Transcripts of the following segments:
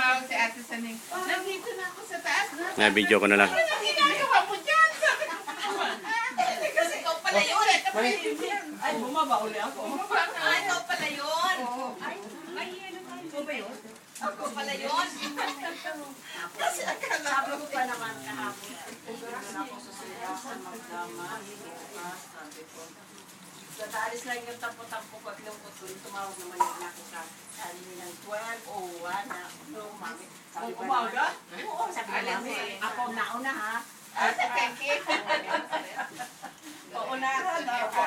tumawag si Ate Saning. Nandito na ako sa taas. Na-video ko na lang. Ano ginagawa mo dyan? Sabi ko, kasi ikaw pala yun. Ay, bumaba uli ako. Ay, ikaw pala yun. Ay, ikaw ba yun? Ako pala yun. Kasi akala Sabi ko pa naman kahapon. Pupunta ako sa silasan, magdama, bukas, sabi ko. Dadaalis lang yung tampo-tampo ko at yung kutuloy. Tumawag naman yung anak ko sa sabi ng 12 o 1 na, no, mami. Sabi ko umaga? Oo, sabi ko mami, ako nauna ha. Ate Keki. Paunahan na ako.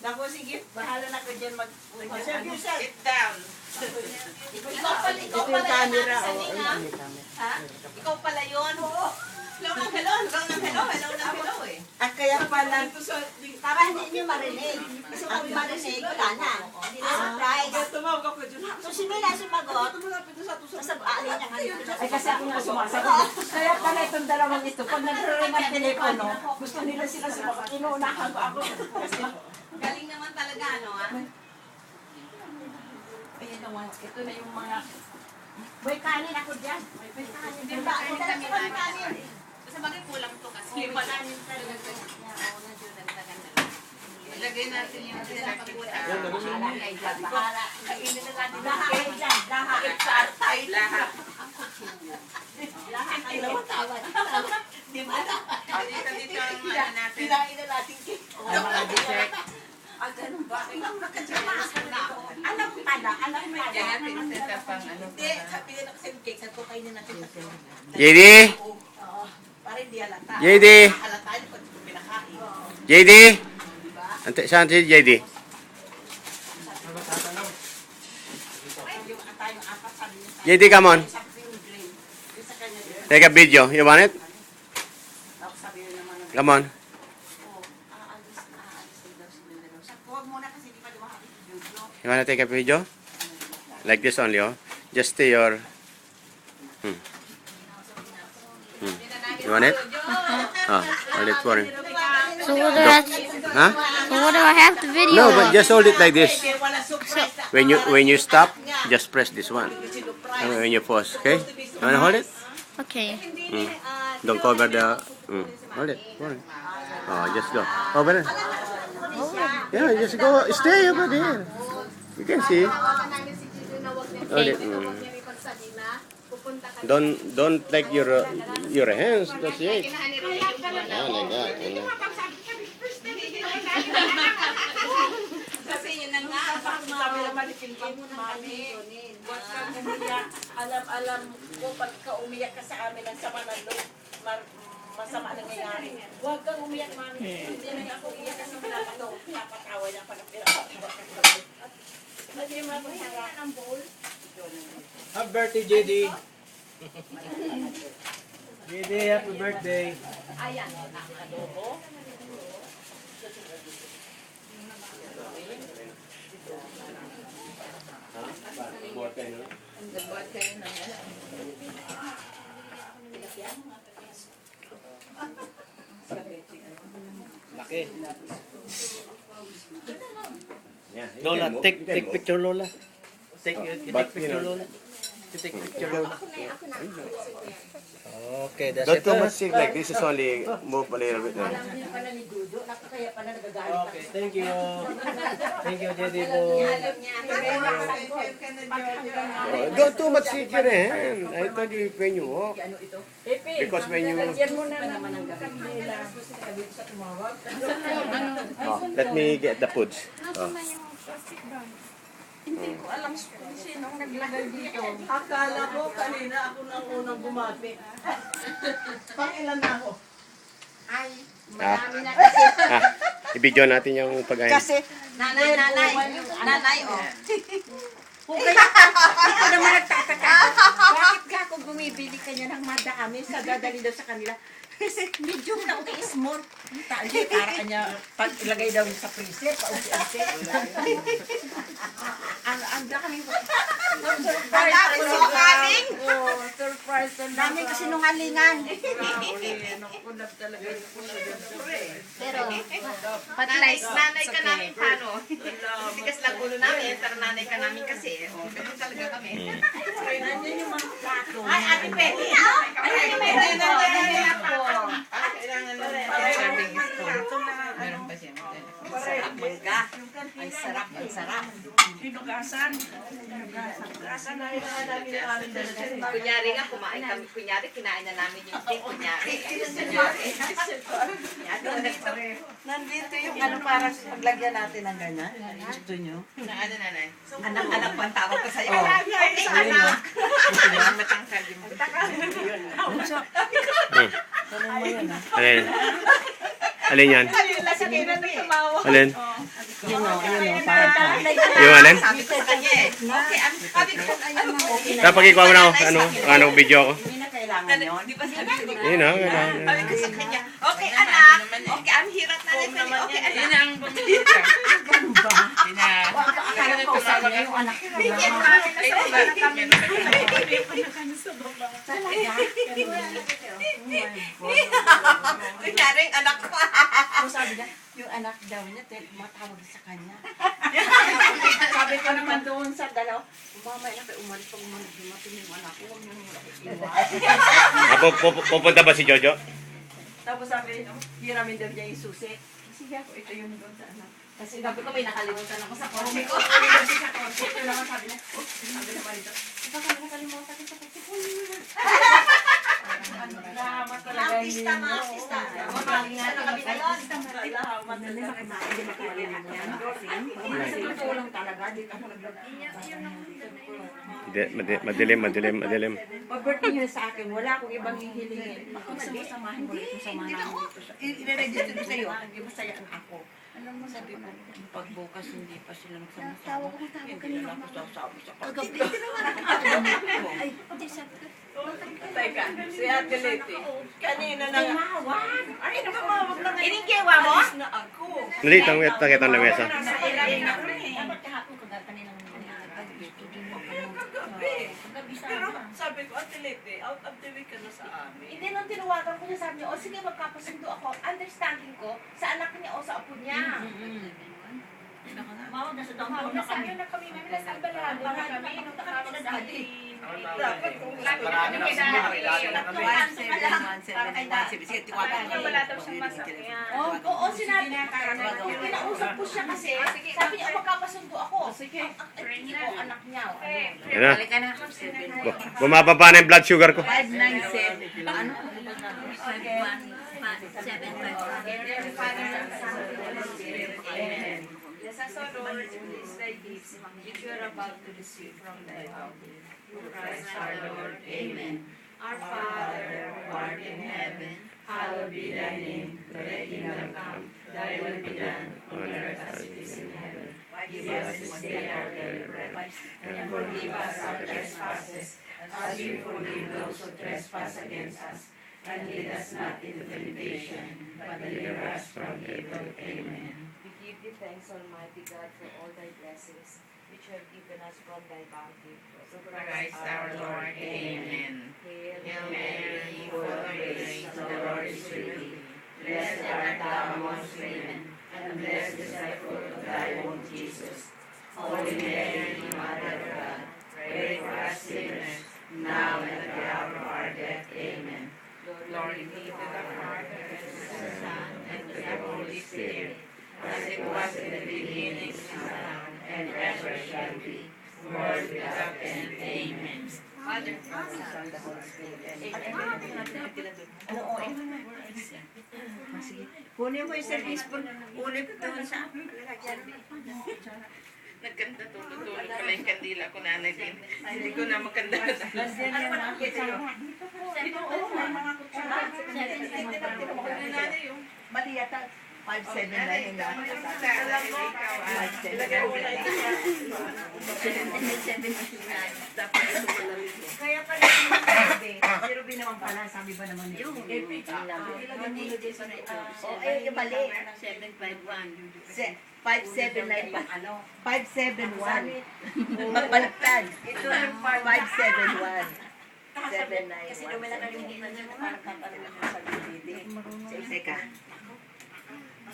Naku, sige, bahala na ko dyan Sit down. Ikaw pala yung camera, yun. oh. Saning, ha? Ikaw pala yun. Hello ng hello. Hello eh. At kaya pala, Para hindi nyo marinig. Kasi kung marinig, wala na. Hindi na surprise. tumawag ako dyan. So, si Mila sumagot. Basta aalin niya kami. Ay, kasi ako nga sumasagot. Kaya pala itong dalawang ito, pag nagre-ring ang telepono, gusto nila sila sumagot. Inuunahan ko ako. Kasi, Galing naman talaga, ano ha? ayun naman, ito na yung mga... May kanin ako dyan. May kanin. Hindi ba kanin kami namin? Sa bagay kulang to kasi. Kanin talaga. Ilagay natin yung pinapagkuta. Bahala kayo dyan. Bahala. Kainin na natin Lahat kayo dyan. Lahat. sa artay. Lahat. Lahat kayo. Di ba? Dito ang ano natin. Kinain na natin cake. Ang mga dessert. Ah, ganun ba? Alam mo yan natin set up ang ano. Hindi, sabi nila kasi yung cake. Sabi ko kainin natin. JD! Oo. Para hindi halata. JD! Halata yun pag pinakain. JD! Ante, saan si JD? Yung tayong apat sabi niya. JD, come on. Sabi yung green. Yung sa kanya yun. Take a video. You want it? Tapos sabi yun naman. Come on. Aalis daw sila dalawa. Sabi ko, huwag muna kasi di pa lumaki si Jojo. You wanna take a video? Like this only, oh. Just stay your... You want it? Oh, hold it for him. So what do I Huh? so what do I have to video No, on? but just hold it like this. Kaya wala surprise. When you stop, just press this one. And when you pause, okay? You wanna hold it? Okay. Don't cover the... Hold it. Hold it. Oh, just go. Over there. Yeah, just go. Stay over there. You can see. Hold it. Don't like your hands. That's it. Yeah, like that. Kasi yun na nga. Sabi naman ni Pinpin, Mami, huwag kang umiyak. Alam ko, pag ka umiyak ka sa amin, ang sama ng loob, masama nangyayari. Huwag kang umiyak, Mami. Hindi na ako umiyak kasi napatawa niya pag pinapatawa ka sa loob. Hindi mo ako harap ng bowl. Happy birthday, JD. JD, happy birthday. Ayan, adobo. Laki. Lola, Take picture, Lola. Take But, picture, Lola. Take picture, Lola. Okay, that's Don't it. too much sick like this. Is only move a little bit. Alam niya pala ni Dudo, kaya pala nagagalit ako. Okay, thank you. Thank you, JD po. Don't too much sick your hand. I told you when you walk. Ano ito? Because when you... Lalagyan mo na naman ang kanila. Sa tumawag. Oh, let me get the foods. Oh. Hindi ko alam kung sinong naglagay dito. Akala ko kanina ako nang unang bumati. Pangilan na ako. Ay, Ah, marami na kasi. i-video natin yung pagkain. Kasi, nanay, oh. Kung kaya, hindi ko naman nagtataka. Bakit ka kung bumibili ka niya ng madami sa dadali daw sa kanila? Kasi medium na okay, small. Hindi, para kanya pag ilagay daw sa freezer, paunti-unti. Ang dami ko. Surprise. sinungaling. Oh, surprise. Dami kasi nungalingan. Nakulab talaga yung puso dyan. Pero, Nanay ka namin paano? Tigas lang ulo namin, pero nanay ka namin kasi. Oh, ganun talaga kami. Ate Betty, ayan yung may ganito. Kailangan lang serving spoon. Meron pa siya. Sarap mangga. Ang sarap, ang sarap. Kunyari nga, kumain kami. Kunyari, kinain na namin yung steak. Kunyari. Nandito yung ano parang paglagyan natin ng ganyan. Gusto nyo? Na ano nanay? Anak-anak pa ang tawag ko sa'yo. Okay, anak. Ang matangkad yung Alin? Alin yan? Alin? Yun o, parang Yung alin? Sabi ko sa kanya eh. Okay, sabi ko, Dapat ikaw mo na ako. Ano video ako? hindi na kailangan yun. di ba sabi ko? Yun na. Sabi ko sa kanya, okay anak, okay, ang hirap na rin. Okay anak. Yun ang bumili ka. Akala ko sa niya yung anak ko. Bigyan namin na sa una na kami. Kunyari, yung anak ko. Sabi niya, yung anak daw niya, matawag sa kanya. Sabi ko naman doon sa dalaw, mamaya na kayo umalis pag dumating yung anak ko, huwag niyo nang iwan. Pupunta ba si Jojo? Tapos sabi, hiramin daw niya yung susi. Sige ako, ito yung doon sa anak. Kasi sabi ko, may nakalimutan ako sa kotse ko. Ito naman sabi niya, sabi naman ito, ito kami nakalimutan ko sa kotse ko. Salamat talaga yun. Artista, mga artista. Artista na kami ngayon. Salamat talaga. Hindi makalimutan. Kasi tutulong talaga, di ako Madilim. Pag-birthday niyo sa akin, wala akong ibang hihilingin. Ako samahin mo rin sa mga namin dito sa I-register ko sa'yo. Hindi masayaan ako. Alam mo, sabi ko, pagbukas hindi pa sila nagsama-sama. Hindi na ako sasabi sa kagabi. Teka, si Ate Leti. Kanina na nga. Ay, namawag na ngayon. Iningkewa mo? Alis na ako. Dali, takit ang lamesa. Nasa ilalim na rin. Dapat kahapon ko kanina naman. Pero sabi ko, Ate Leti, out of the way ka na sa amin. Hindi nung tinawagan ko niya, sabi niya, o sige, magkapasundo ako. Understanding ko, sa anak niya o sa apo niya. Mawag na sa Tumawag na sa akin na kami, may nasa albalado na kami, nung nakakita dati. Dapat kung Marami na kasi mga regalo na kami. wala daw siyang masakyan. Oo, sinabi niya. Kinausap ko siya kasi, sabi niya, o magkapasundo ako. Sige. Hindi ko anak niya. o ano. Yan na. Bumababa na yung blood sugar ko. 597. Ano? Yes, so Lord, please thy gifts, which you are about to receive from thy bounty. Through Christ our Lord. Amen. Our Father, who art in heaven, hallowed be thy name. Thy kingdom come, thy will be done, on earth as it is in heaven. Give us this day our daily bread, and forgive us our trespasses, as we forgive those who trespass against us. And lead us not into temptation, but deliver us from evil. Amen. We give thee thanks, Almighty God, for all thy blessings, which you have given us from thy bounty. Through Christ our Lord. Amen. Hail Mary, full of grace, the Lord is with thee. Blessed art thou amongst women, and blessed is thy fruit of thy womb, Jesus. Holy Mary, Mother of God, pray for us sinners, now and at the hour of our death. Amen. Glory be to the Father, and to the Son, and to the Holy Spirit, as it was in the beginning, is now, and ever shall be, world without end. Amen. Father, Son, the Holy Spirit. Sige. Kunin mo yung service po. Kunin ko doon sa Nagkanda tulog pala yung kandila ko na din. Hindi ko na magkanda. Nandiyan yan nakita mo. Dito po, may mga kutsara. Mali yata. 5'7" na yun. 5'7". Kaya pala yung sabi. Si Ruby naman pala, sabi ba naman yun? Epic. Yung mali. 5'7" pa. 5'7" 1. Magbaliktad. Ito yung 5'7" 1. 7'9". Kasi doon may nakalimutan niya parang tatanong mo sa bibili. Teka.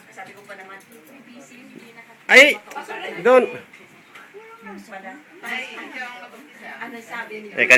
Sabi ko pa naman, busy, hindi Ay! Doon! Ano sabi niya? Teka,